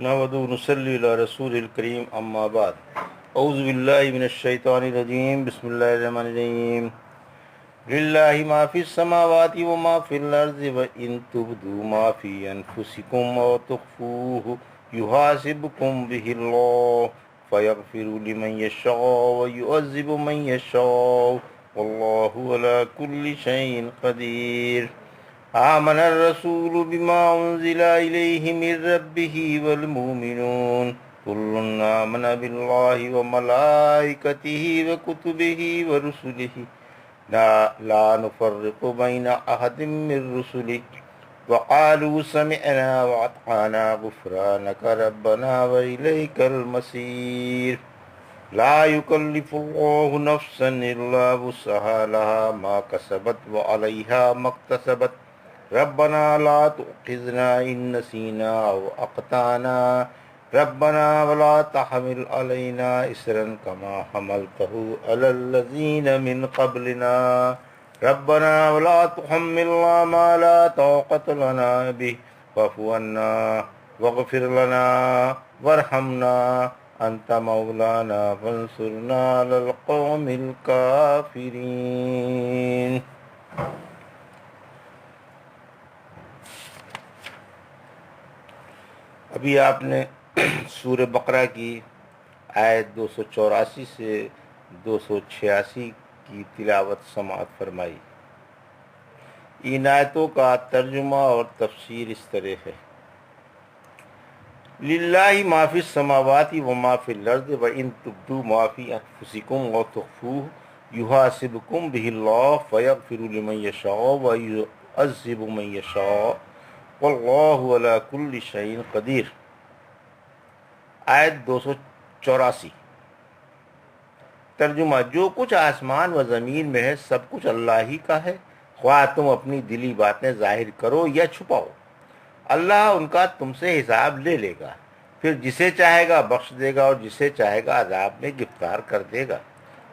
نحمده ونصلي على رسول الكريم اما بعد اعوذ باللہ من الشیطان الرجیم بسم اللہ الرحمن الرحیم للہ ما فی السماوات وما فی الارض وان تبدوا ما فی انفسکم او تخفوه یحاسبکم به اللہ فیغفر لمن یشاء ویعذب من یشاء واللہ علی کل شیء قدیر آمن الرسول بما انزل الیہ من ربہ والمؤمنون كل آمن بالله وملائكته وكتبه ورسله لا نفرق بين أحد من رسله وقالوا سمعنا وأطعنا غفرانك ربنا وإليك المصير لا يكلف الله نفسا إلا وسعها لها ما كسبت وعليها ما اكتسبت ربنا لا تؤاخذنا إن نسينا أو أخطأنا ربنا ولا تحمل علينا إصرا كما حملته على الذين من قبلنا ربنا ولا تحملنا ما لا طاقة لنا به واعف عنا واغفر لنا وارحمنا أنت مولانا فانصرنا على القوم الكافرين. ابھی آپ نے سورہ بقرہ کی آیت 284 سے 286 کی تلاوت سماعت فرمائی. ان آیتوں کا ترجمہ اور تفسیر اس طرح ہے: للہ ما فی السماوات وما فی الارض وان تبدوا ما فی انفسکم او تخفوه یحاسبکم به اللہ فیغفر لمن یشاء ویعذب من یشاء واللہ علی کل شیء قدیر. آیت 284. ترجمہ: جو کچھ آسمان و زمین میں ہے سب کچھ اللہ ہی کا ہے، خواہ تم اپنی دلی باتیں ظاہر کرو یا چھپاؤ، اللہ ان کا تم سے حساب لے لے گا، پھر جسے چاہے گا بخش دے گا اور جسے چاہے گا عذاب میں گرفتار کر دے گا،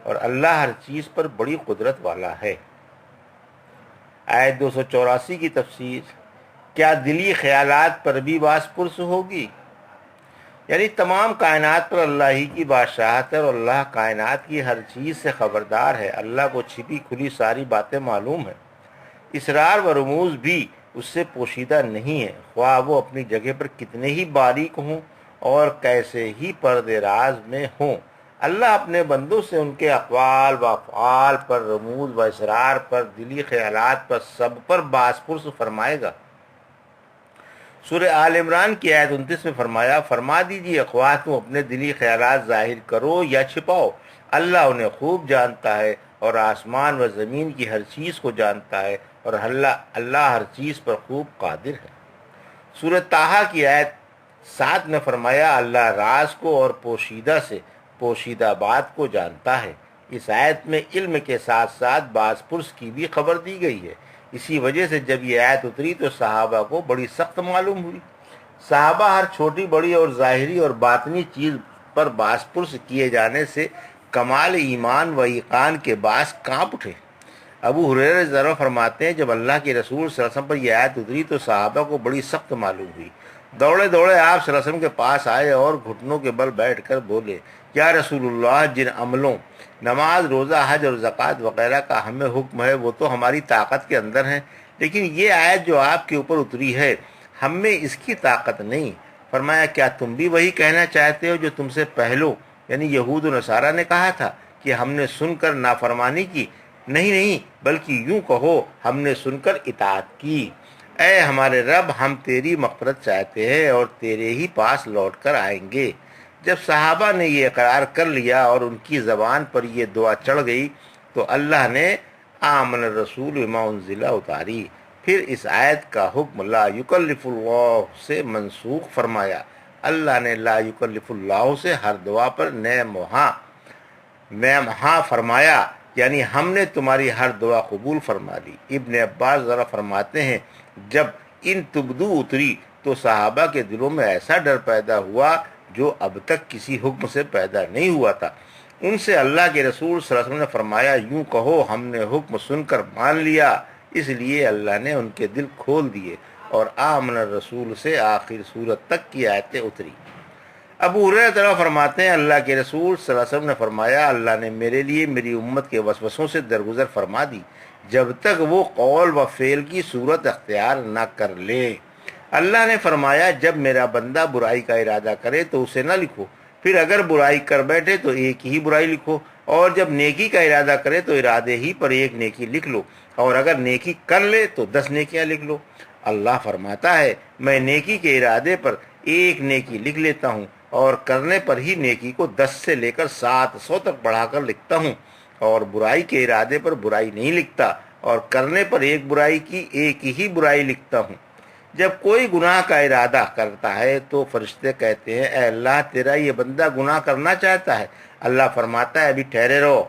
اور اللہ ہر چیز پر بڑی قدرت والا ہے. آیت 284 کی تفسیر: کیا دلی خیالات پر بھی باس پرس ہوگی؟ یعنی تمام کائنات پر اللہ ہی کی بادشاہت ہے اور اللہ کائنات کی ہر چیز سے خبردار ہے. اللہ کو چھپی کھلی ساری باتیں معلوم ہیں، اسرار و رموز بھی اس سے پوشیدہ نہیں ہیں، خواہ وہ اپنی جگہ پر کتنے ہی باریک ہوں اور کیسے ہی پردے راز میں ہوں. اللہ اپنے بندوں سے ان کے اقوال و افعال پر، رموز و اسرار پر، دلی خیالات پر، سب پر باس پرس فرمائے گا. سورہ آل عمران کی آیت 29 میں فرما دیجیے خواہ تم اپنے دلی خیالات ظاہر کرو یا چھپاؤ، اللہ انہیں خوب جانتا ہے اور آسمان و زمین کی ہر چیز کو جانتا ہے، اور اللہ ہر چیز پر خوب قادر ہے. سورہ طٰہٰ کی آیت 7 میں فرمایا اللہ راز کو اور پوشیدہ سے پوشیدہ بات کو جانتا ہے. اس آیت میں علم کے ساتھ ساتھ باز پرس کی بھی خبر دی گئی ہے. اسی وجہ سے جب یہ آیت اتری تو صحابہ کو بڑی سخت معلوم ہوئی. صحابہ ہر چھوٹی بڑی اور ظاہری اور باطنی چیز پر باس پرس کیے جانے سے کمال ایمان و ایقان کے باعث کانپ اٹھے. ابو ہریرہ رضی اللہ عنہ فرماتے ہیں جب اللہ کے رسول صلی اللہ علیہ وسلم پر یہ آیت اتری تو صحابہ کو بڑی سخت معلوم ہوئی. دوڑے دوڑے آپ صلی اللہ علیہ وسلم کے پاس آئے اور گھٹنوں کے بل بیٹھ کر بولے: یا رسول اللہ، جن عملوں نماز، روزہ، حج اور زکوٰۃ وغیرہ کا ہمیں حکم ہے وہ تو ہماری طاقت کے اندر ہیں، لیکن یہ آیت جو آپ کے اوپر اتری ہے ہم میں اس کی طاقت نہیں. فرمایا کیا تم بھی وہی کہنا چاہتے ہو جو تم سے پہلو یعنی یہود و نصارہ نے کہا تھا کہ ہم نے سن کر نافرمانی کی؟ نہیں، بلکہ یوں کہو ہم نے سن کر اطاعت کی. اے ہمارے رب، ہم تیری مغفرت چاہتے ہیں اور تیرے ہی پاس لوٹ کر آئیں گے. جب صحابہ نے یہ اقرار کر لیا اور ان کی زبان پر یہ دعا چڑھ گئی تو اللہ نے آمن الرسول بما انزل اتاری. پھر اس آیت کا حکم لا یکلف اللہ سے منسوخ فرمایا. اللہ نے لا یکلف اللہ سے ہر دعا پر نعم ہاں فرمایا، یعنی ہم نے تمہاری ہر دعا قبول فرما لی. ابن عباس ذرا فرماتے ہیں جب ان تبدو اتری تو صحابہ کے دلوں میں ایسا ڈر پیدا ہوا جو اب تک کسی حکم سے پیدا نہیں ہوا تھا. ان سے اللہ کے رسول صلی اللہ علیہ وسلم نے فرمایا یوں کہو ہم نے حکم سن کر مان لیا. اس لیے اللہ نے ان کے دل کھول دیے اور آمن الرسول سے آخر سورت تک کی آیتیں اتری۔ ابو ہریرہ فرماتے ہیں اللہ کے رسول صلی اللہ علیہ وسلم نے فرمایا اللہ نے میرے لیے میری امت کے وسوسوں سے درگزر فرما دی جب تک وہ قول و فعل کی صورت اختیار نہ کر لے۔ اللہ نے فرمایا جب میرا بندہ برائی کا ارادہ کرے تو اسے نہ لکھو، پھر اگر برائی کر بیٹھے تو ایک ہی برائی لکھو، اور جب نیکی کا ارادہ کرے تو ارادے ہی پر ایک نیکی لکھ لو، اور اگر نیکی کر لے تو 10 نیکیاں لکھ لو۔ اللہ فرماتا ہے میں نیکی کے ارادے پر ایک نیکی لکھ لیتا ہوں اور کرنے پر ہی نیکی کو 10 سے لے کر 700 تک بڑھا کر لکھتا ہوں، اور برائی کے ارادے پر برائی نہیں لکھتا اور کرنے پر ایک برائی کی ایک ہی برائی لکھتا ہوں۔ جب کوئی گناہ کا ارادہ کرتا ہے تو فرشتے کہتے ہیں اے اللہ تیرا یہ بندہ گناہ کرنا چاہتا ہے۔ اللہ فرماتا ہے ابھی ٹھہرے رہو،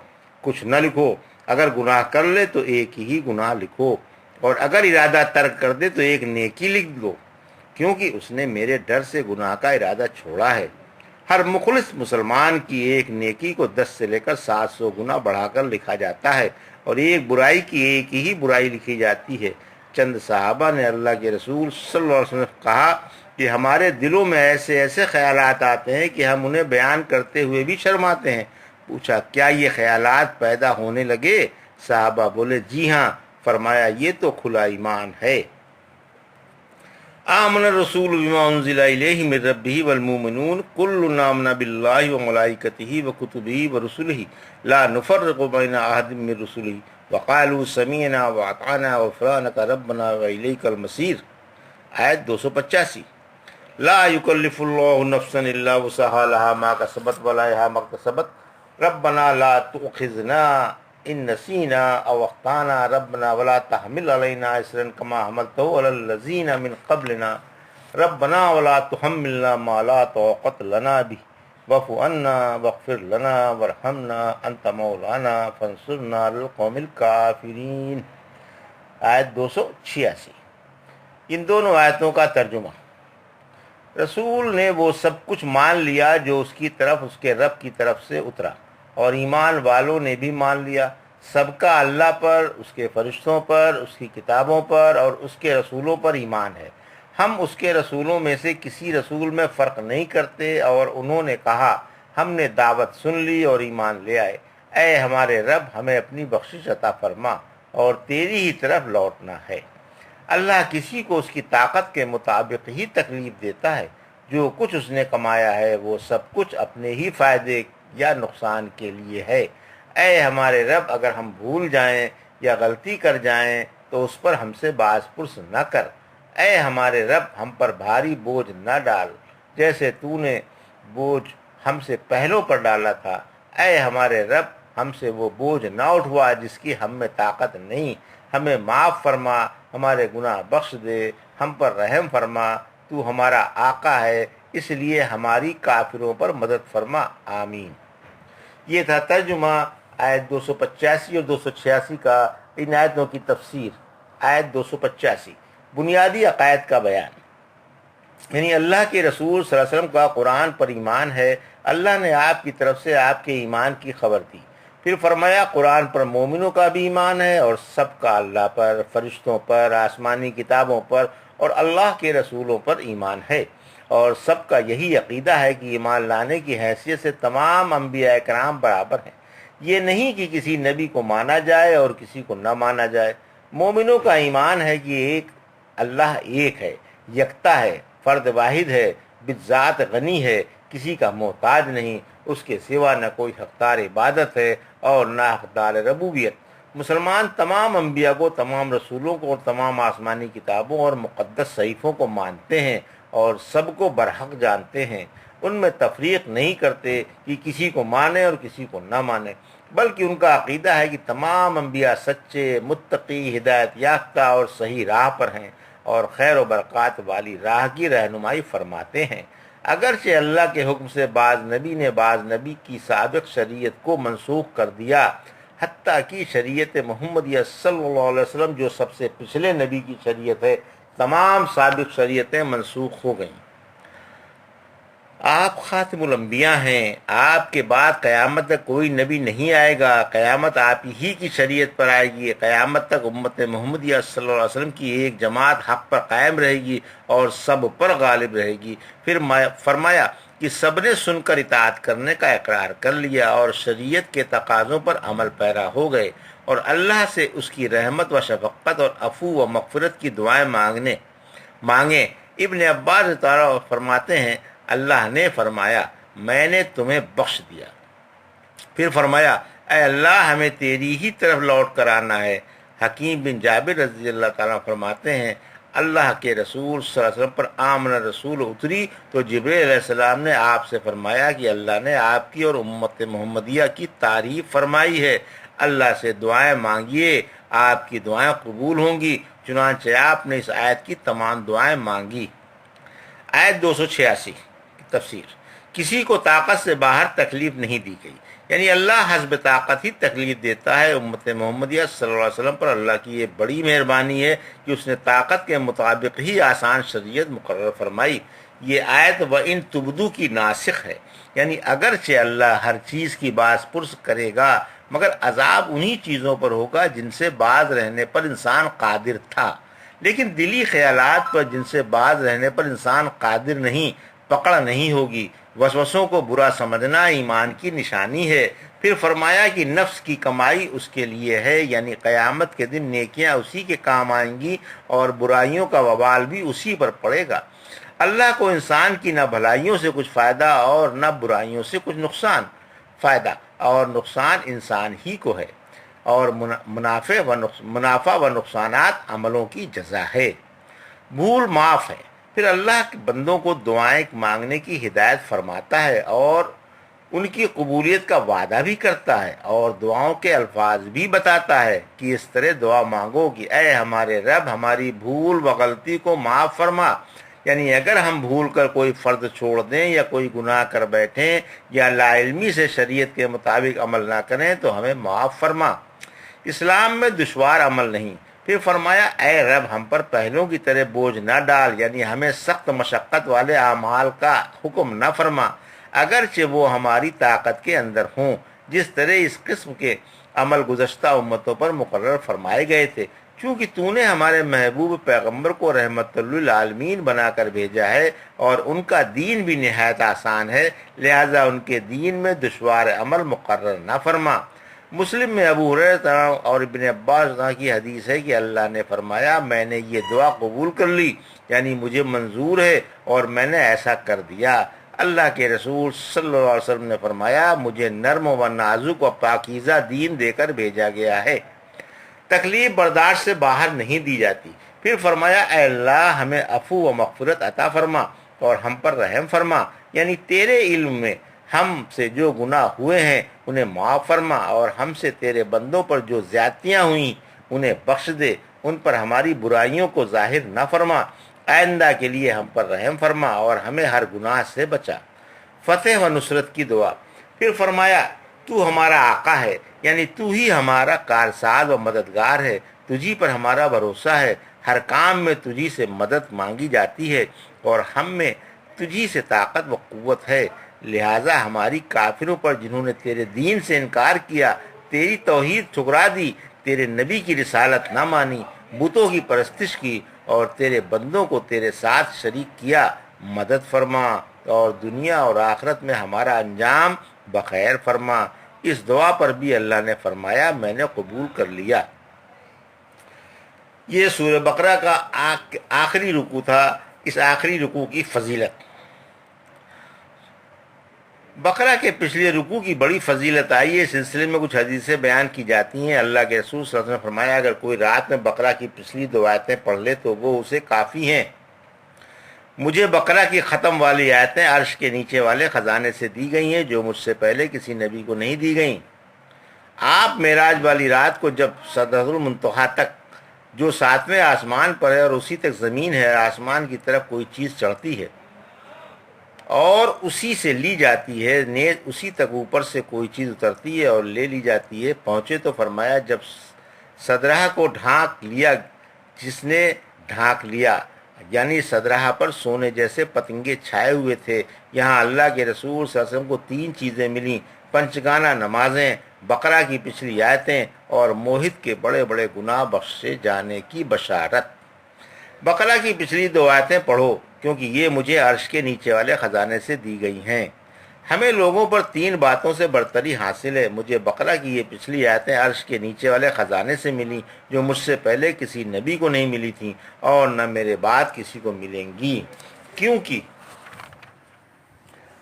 کچھ نہ لکھو، اگر گناہ کر لے تو ایک ہی گناہ لکھو، اور اگر ارادہ ترک کر دے تو ایک نیکی لکھ دو، کیونکہ اس نے میرے ڈر سے گناہ کا ارادہ چھوڑا ہے۔ ہر مخلص مسلمان کی ایک نیکی کو 10 سے لے کر 700 گنا بڑھا کر لکھا جاتا ہے، اور ایک برائی کی ایک ہی برائی لکھی جاتی ہے۔ چند صحابہ نے اللہ کے رسول صلی اللہ علیہ وسلم کہا کہ ہمارے دلوں میں ایسے ایسے خیالات آتے ہیں کہ ہم انہیں بیان کرتے ہوئے بھی شرماتے ہیں۔ پوچھا کیا یہ خیالات پیدا ہونے لگے؟ صحابہ بولے جی ہاں۔ فرمایا یہ تو کھلا ایمان ہے۔ آمن الرسول بما انزل الیہ من ربہ والمؤمنون کل آمن باللہ وملائکتہ وکتبہ ورسلہ لا نفرق بین احد من رسلہ وقالوا سمعنا واطعنا غفرانک ربنا والیک المصیر۔ آیت 285۔ لا یکلف اللہ نفسا الا وسعها لها ما کسبت وعلیہا ما اکتسبت ربنا لا تؤاخذنا ان نسینا او اخطانا ربنا ولا تحمل علینا اصرا کما حملته علی الذین من قبلنا ربنا ولا تحملنا ما لا طاقت لنا به واعف عنا واغفر لنا وارحمنا انت مولانا فانصرنا علی القوم الکافرین۔ آیت 286۔ ان دونوں آیتوں کا ترجمہ۔ رسول نے وہ سب کچھ مان لیا جو اس کی طرف اس کے رب کی طرف سے اترا، اور ایمان والوں نے بھی مان لیا۔ سب کا اللہ پر، اس کے فرشتوں پر، اس کی کتابوں پر اور اس کے رسولوں پر ایمان ہے۔ ہم اس کے رسولوں میں سے کسی رسول میں فرق نہیں کرتے، اور انہوں نے کہا ہم نے دعوت سن لی اور ایمان لے آئے۔ اے ہمارے رب ہمیں اپنی بخشش عطا فرما اور تیری ہی طرف لوٹنا ہے۔ اللہ کسی کو اس کی طاقت کے مطابق ہی تکلیف دیتا ہے۔ جو کچھ اس نے کمایا ہے وہ سب کچھ اپنے ہی فائدے یا نقصان کے لیے ہے۔ اے ہمارے رب اگر ہم بھول جائیں یا غلطی کر جائیں تو اس پر ہم سے باز پرس نہ کر۔ اے ہمارے رب ہم پر بھاری بوجھ نہ ڈال جیسے تو نے بوجھ ہم سے پہلوں پر ڈالا تھا۔ اے ہمارے رب ہم سے وہ بوجھ نہ اٹھوا جس کی ہم میں طاقت نہیں۔ ہمیں معاف فرما، ہمارے گناہ بخش دے، ہم پر رحم فرما، تو ہمارا آقا ہے، اس لیے ہماری کافروں پر مدد فرما، آمین۔ یہ تھا ترجمہ آیت 285 اور 286 کا۔ ان آیتوں کی تفسیر۔ آیت 285 بنیادی عقائد کا بیان، یعنی اللہ کے رسول صلی اللہ علیہ وسلم کا قرآن پر ایمان ہے۔ اللہ نے آپ کی طرف سے آپ کے ایمان کی خبر دی، پھر فرمایا قرآن پر مومنوں کا بھی ایمان ہے، اور سب کا اللہ پر، فرشتوں پر، آسمانی کتابوں پر اور اللہ کے رسولوں پر ایمان ہے، اور سب کا یہی عقیدہ ہے کہ ایمان لانے کی حیثیت سے تمام انبیاء کرام برابر ہیں۔ یہ نہیں کہ کسی نبی کو مانا جائے اور کسی کو نہ مانا جائے۔ مومنوں کا ایمان ہے کہ ایک اللہ ایک ہے، یکتا ہے، فرد واحد ہے، بذات غنی ہے، کسی کا محتاج نہیں، اس کے سوا نہ کوئی حقدار عبادت ہے اور نہ حقدار ربوبیت۔ مسلمان تمام انبیاء کو، تمام رسولوں کو اور تمام آسمانی کتابوں اور مقدس صحیفوں کو مانتے ہیں اور سب کو برحق جانتے ہیں۔ ان میں تفریق نہیں کرتے کہ کسی کو مانے اور کسی کو نہ مانے، بلکہ ان کا عقیدہ ہے کہ تمام انبیاء سچے، متقی، ہدایت یافتہ اور صحیح راہ پر ہیں اور خیر و برکات والی راہ کی رہنمائی فرماتے ہیں۔ اگرچہ اللہ کے حکم سے بعض نبی نے بعض نبی کی سابق شریعت کو منسوخ کر دیا، حتیٰ کہ شریعت محمدیہ صلی اللہ علیہ وسلم جو سب سے پچھلے نبی کی شریعت ہے، تمام سابق شریعتیں منسوخ ہو گئیں۔ آپ خاتم الانبیاء ہیں، آپ کے بعد قیامت تک کوئی نبی نہیں آئے گا، قیامت آپ ہی کی شریعت پر آئے گی، قیامت تک امت محمدیہ صلی اللہ علیہ وسلم کی ایک جماعت حق پر قائم رہے گی اور سب پر غالب رہے گی۔ پھر فرمایا کہ سب نے سن کر اطاعت کرنے کا اقرار کر لیا اور شریعت کے تقاضوں پر عمل پیرا ہو گئے اور اللہ سے اس کی رحمت و شفقت اور عفو و مغفرت کی دعائیں مانگیں۔ ابن عباس تعالیٰ فرماتے ہیں اللہ نے فرمایا میں نے تمہیں بخش دیا۔ پھر فرمایا اے اللہ ہمیں تیری ہی طرف لوٹ کر آنا ہے۔ حکیم بن جابر رضی اللہ تعالیٰ فرماتے ہیں اللہ کے رسول صلی اللہ علیہ وسلم پر آمن رسول اتری تو جبریل علیہ السلام نے آپ سے فرمایا کہ اللہ نے آپ کی اور امت محمدیہ کی تعریف فرمائی ہے، اللہ سے دعائیں مانگیے، آپ کی دعائیں قبول ہوں گی۔ چنانچہ آپ نے اس آیت کی تمام دعائیں مانگی۔ آیت 286 کی تفسیر، کسی کو طاقت سے باہر تکلیف نہیں دی گئی، یعنی اللہ حسب طاقت ہی تکلیف دیتا ہے۔ امت محمدیہ صلی اللہ علیہ وسلم پر اللہ کی یہ بڑی مہربانی ہے کہ اس نے طاقت کے مطابق ہی آسان شریعت مقرر فرمائی۔ یہ آیت وَإِن تُبْدُو کی ناسخ ہے، یعنی اگرچہ اللہ ہر چیز کی باز پرس کرے گا مگر عذاب انہی چیزوں پر ہوگا جن سے باز رہنے پر انسان قادر تھا، لیکن دلی خیالات پر جن سے باز رہنے پر انسان قادر نہیں، پکڑ نہیں ہوگی۔ وسوسوں کو برا سمجھنا ایمان کی نشانی ہے۔ پھر فرمایا کہ نفس کی کمائی اس کے لیے ہے، یعنی قیامت کے دن نیکیاں اسی کے کام آئیں گی اور برائیوں کا وبال بھی اسی پر پڑے گا۔ اللہ کو انسان کی نہ بھلائیوں سے کچھ فائدہ اور نہ برائیوں سے کچھ نقصان، فائدہ اور نقصان انسان ہی کو ہے، اور منافع و نقصانات عملوں کی جزا ہے۔ بھول معاف ہے۔ پھر اللہ کے بندوں کو دعائیں مانگنے کی ہدایت فرماتا ہے اور ان کی قبولیت کا وعدہ بھی کرتا ہے اور دعاؤں کے الفاظ بھی بتاتا ہے کہ اس طرح دعا مانگو کہ اے ہمارے رب ہماری بھول و غلطی کو معاف فرما، یعنی اگر ہم بھول کر کوئی فرض چھوڑ دیں یا کوئی گناہ کر بیٹھیں یا لا علمی سے شریعت کے مطابق عمل نہ کریں تو ہمیں معاف فرما۔ اسلام میں دشوار عمل نہیں۔ پھر فرمایا اے رب ہم پر پہلوں کی طرح بوجھ نہ ڈال، یعنی ہمیں سخت مشقت والے اعمال کا حکم نہ فرما اگرچہ وہ ہماری طاقت کے اندر ہوں، جس طرح اس قسم کے عمل گزشتہ امتوں پر مقرر فرمائے گئے تھے۔ چونکہ تو نے ہمارے محبوب پیغمبر کو رحمت للعالمین بنا کر بھیجا ہے اور ان کا دین بھی نہایت آسان ہے، لہذا ان کے دین میں دشوار عمل مقرر نہ فرما۔ مسلم میں ابو ہریرہ اور ابن عباس کی حدیث ہے کہ اللہ نے فرمایا میں نے یہ دعا قبول کر لی، یعنی مجھے منظور ہے اور میں نے ایسا کر دیا۔ اللہ کے رسول صلی اللہ علیہ وسلم نے فرمایا مجھے نرم و نازک و پاکیزہ دین دے کر بھیجا گیا ہے، تکلیف برداشت سے باہر نہیں دی جاتی۔ پھر فرمایا اے اللہ ہمیں عفو و مغفرت عطا فرما اور ہم پر رحم فرما، یعنی تیرے علم میں ہم سے جو گناہ ہوئے ہیں انہیں معاف فرما اور ہم سے تیرے بندوں پر جو زیادتیاں ہوئیں انہیں بخش دے، ان پر ہماری برائیوں کو ظاہر نہ فرما، آئندہ کے لیے ہم پر رحم فرما اور ہمیں ہر گناہ سے بچا۔ فتح و نصرت کی دعا۔ پھر فرمایا تو ہمارا آقا ہے، یعنی تو ہی ہمارا کارساز و مددگار ہے، تجھی پر ہمارا بھروسہ ہے، ہر کام میں تجھی سے مدد مانگی جاتی ہے اور ہم میں تجھی سے طاقت و قوت ہے، لہٰذا ہماری کافروں پر جنہوں نے تیرے دین سے انکار کیا، تیری توحید ٹھکرا دی، تیرے نبی کی رسالت نہ مانی، بتوں کی پرستش کی اور تیرے بندوں کو تیرے ساتھ شریک کیا، مدد فرما اور دنیا اور آخرت میں ہمارا انجام بخیر فرما۔ اس دعا پر بھی اللہ نے فرمایا میں نے قبول کر لیا۔ یہ سورہ بقرہ کا آخری رکوع تھا۔ اس آخری رکوع کی فضیلت، بقرہ کے پچھلے رکوع کی بڑی فضیلت آئی ہے، اس سلسلے میں کچھ حدیثیں بیان کی جاتی ہیں۔ اللہ کے رسول صلی اللہ علیہ وسلم نے فرمایا اگر کوئی رات میں بقرہ کی پچھلی دو آیتیں پڑھ لے تو وہ اسے کافی ہیں۔ مجھے بقرہ کی ختم والی آیتیں عرش کے نیچے والے خزانے سے دی گئی ہیں جو مجھ سے پہلے کسی نبی کو نہیں دی گئیں۔ آپ معراج والی رات کو جب سدرۃ المنتہا تک جو 7ویں آسمان پر ہے اور اسی تک زمین ہے، آسمان کی طرف کوئی چیز چڑھتی ہے اور اسی سے لی جاتی ہے، نیز اسی تک اوپر سے کوئی چیز اترتی ہے اور لے لی جاتی ہے۔ پہنچے تو فرمایا جب صدرہ کو ڈھانک لیا، جس نے ڈھانک لیا یعنی صدرہ پر سونے جیسے پتنگے چھائے ہوئے تھے۔ یہاں اللہ کے رسول صلی اللہ علیہ وسلم کو 3 چیزیں ملیں: پنچگانہ نمازیں، بقرہ کی پچھلی آیتیں اور موحد کے بڑے بڑے گناہ بخشے جانے کی بشارت۔ بقرہ کی پچھلی 2 آیتیں پڑھو کیونکہ یہ مجھے عرش کے نیچے والے خزانے سے دی گئی ہیں۔ ہمیں لوگوں پر 3 باتوں سے برتری حاصل ہے۔ مجھے بقرہ کی یہ پچھلی آیتیں عرش کے نیچے والے خزانے سے ملیں جو مجھ سے پہلے کسی نبی کو نہیں ملی تھیں اور نہ میرے بعد کسی کو ملیں گی، کیونکہ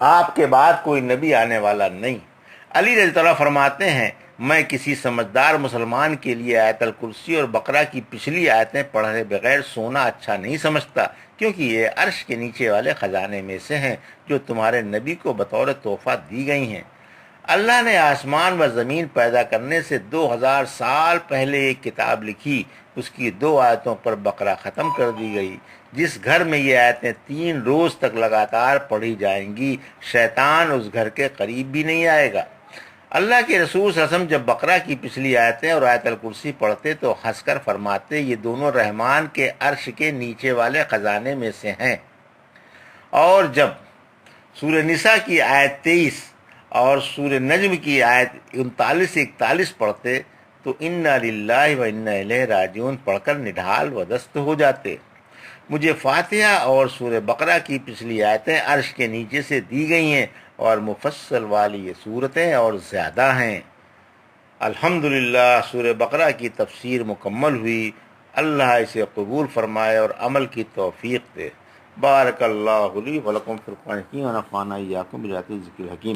آپ کے بعد کوئی نبی آنے والا نہیں۔ علی رضی اللہ عنہ فرماتے ہیں، میں کسی سمجھدار مسلمان کے لیے آیت الکرسی اور بقرہ کی پچھلی آیتیں پڑھے بغیر سونا اچھا نہیں سمجھتا، کیونکہ یہ عرش کے نیچے والے خزانے میں سے ہیں جو تمہارے نبی کو بطور تحفہ دی گئی ہیں۔ اللہ نے آسمان و زمین پیدا کرنے سے 2000 سال پہلے ایک کتاب لکھی، اس کی 2 آیتوں پر بقرہ ختم کر دی گئی۔ جس گھر میں یہ آیتیں 3 روز تک لگاتار پڑھی جائیں گی، شیطان اس گھر کے قریب بھی نہیں آئے گا۔ اللہ کے رسول صلی اللہ علیہ وسلم جب بقرہ کی پچھلی آیتیں اور آیت الکرسی پڑھتے تو ہنس کر فرماتے، یہ دونوں رحمان کے عرش کے نیچے والے خزانے میں سے ہیں۔ اور جب سورہ نساء کی آیت 23 اور سورہ نجم کی آیت 39-41 پڑھتے تو انا للہ و انا الیہ راجعون پڑھ کر نڈھال و دست ہو جاتے۔ مجھے فاتحہ اور سورہ بقرہ کی پچھلی آیتیں عرش کے نیچے سے دی گئی ہیں اور مفصل والی یہ صورتیں اور زیادہ ہیں۔ الحمدللہ سورہ بقرہ کی تفسیر مکمل ہوئی۔ اللہ اسے قبول فرمائے اور عمل کی توفیق دے۔ بارک اللہ لی ولکم فی القرآن الحکیم ونفعنا ایاکم بآیات الذکر الحکیم۔